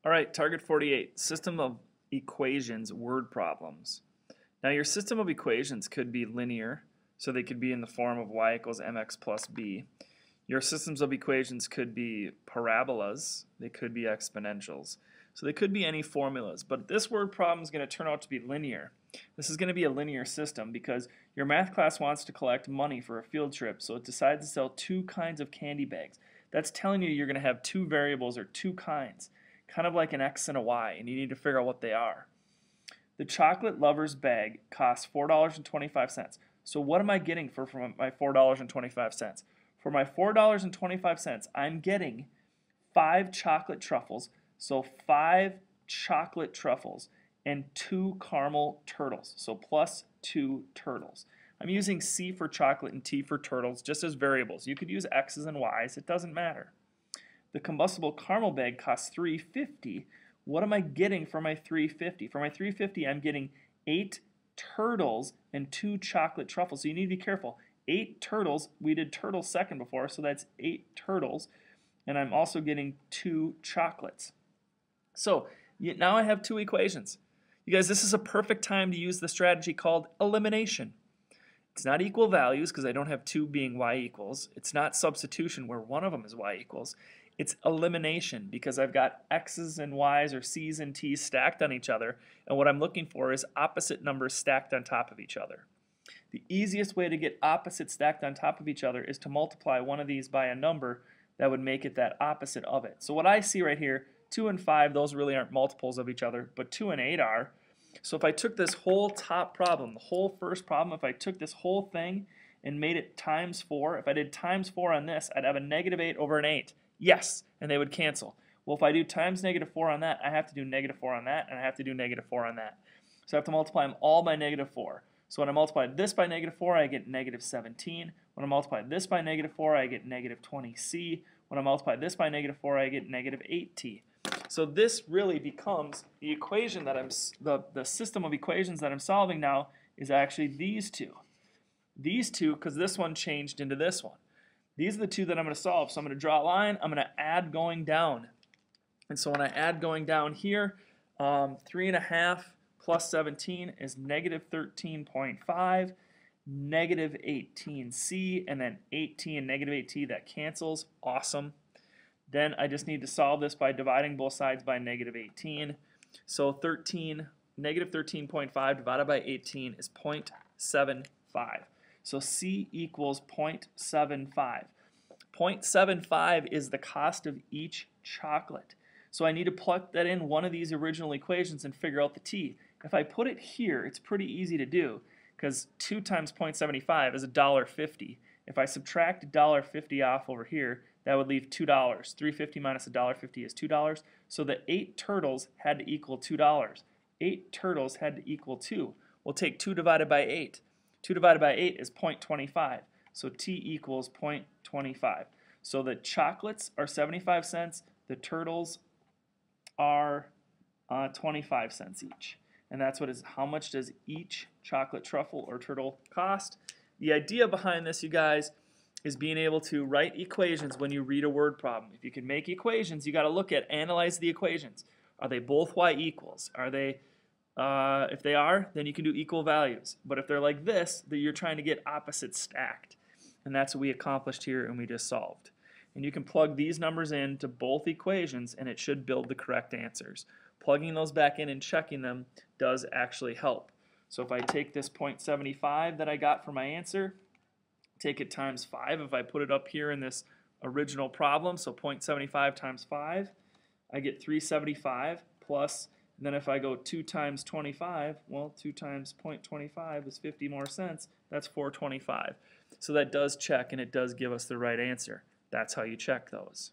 All right, target 48, system of equations, word problems. Now your system of equations could be linear, so they could be in the form of y equals mx plus b. Your systems of equations could be parabolas, they could be exponentials. So they could be any formulas, but this word problem is going to turn out to be linear. This is going to be a linear system because your math class wants to collect money for a field trip, so it decides to sell two kinds of candy bags. That's telling you you're going to have two variables or two kinds, kind of like an x and a y, and you need to figure out what they are. The chocolate lover's bag costs $4.25. So what am I getting for my $4.25? For my $4.25, I'm getting 5 chocolate truffles, so 5 chocolate truffles and 2 caramel turtles, so plus 2 turtles. I'm using C for chocolate and T for turtles just as variables. You could use X's and Y's, it doesn't matter. The combustible caramel bag costs $3.50. What am I getting for my $3.50? For my $3.50, I'm getting 8 turtles and 2 chocolate truffles. So you need to be careful. 8 turtles, we did turtles second before, so that's 8 turtles. And I'm also getting 2 chocolates. So now I have 2 equations. You guys, this is a perfect time to use the strategy called elimination. It's not equal values because I don't have 2 being y equals. It's not substitution where one of them is y equals. It's elimination because I've got x's and y's or c's and t's stacked on each other, and what I'm looking for is opposite numbers stacked on top of each other. The easiest way to get opposites stacked on top of each other is to multiply one of these by a number that would make it that opposite of it. So what I see right here, 2 and 5, those really aren't multiples of each other, but 2 and 8 are. So if I took this whole top problem, the whole first problem, if I took this whole thing and made it times 4, if I did times 4 on this, I'd have a negative 8 over an 8. Yes, and they would cancel. Well, if I do times negative 4 on that, I have to do negative 4 on that, and I have to do negative 4 on that. So I have to multiply them all by negative 4. So when I multiply this by negative 4, I get negative 17. When I multiply this by negative 4, I get negative 20c. When I multiply this by negative 4, I get negative 8t. So this really becomes the equation that the system of equations that I'm solving now is actually these two. These two, because this one changed into this one. These are the two that I'm going to solve. So I'm going to draw a line. I'm going to add going down. And so when I add going down here, 3.5 plus 17 is negative 13.5, negative 18c, and then 8t and negative 8t, that cancels. Awesome. Then I just need to solve this by dividing both sides by negative 18. So negative 13.5 divided by 18 is 0.75. So C equals 0.75. 0.75 is the cost of each chocolate. So I need to plug that in one of these original equations and figure out the T. If I put it here, it's pretty easy to do because 2 times 0.75 is $1.50. If I subtract $1.50 off over here, that would leave $2. $3.50 minus $1.50 is $2. So the 8 turtles had to equal $2. 8 turtles had to equal 2. We'll take 2 divided by 8. 2 divided by 8 is 0.25. So T equals 0.25. So the chocolates are 75 cents. The turtles are 25 cents each. And that's what is, how much does each chocolate truffle or turtle cost? The idea behind this, you guys, is being able to write equations when you read a word problem. If you can make equations, you got to look at, analyze the equations. Are they both y equals? Are they, if they are, then you can do equal values. But if they're like this, then you're trying to get opposites stacked. And that's what we accomplished here and we just solved. And you can plug these numbers into both equations and it should build the correct answers. Plugging those back in and checking them does actually help. So if I take this 0.75 that I got for my answer, take it times 5 if I put it up here in this original problem, so 0.75 times 5, I get 375 plus, and then if I go 2 times 25, well, 2 times 0.25 is 50 more cents, that's 425. So that does check and it does give us the right answer. That's how you check those.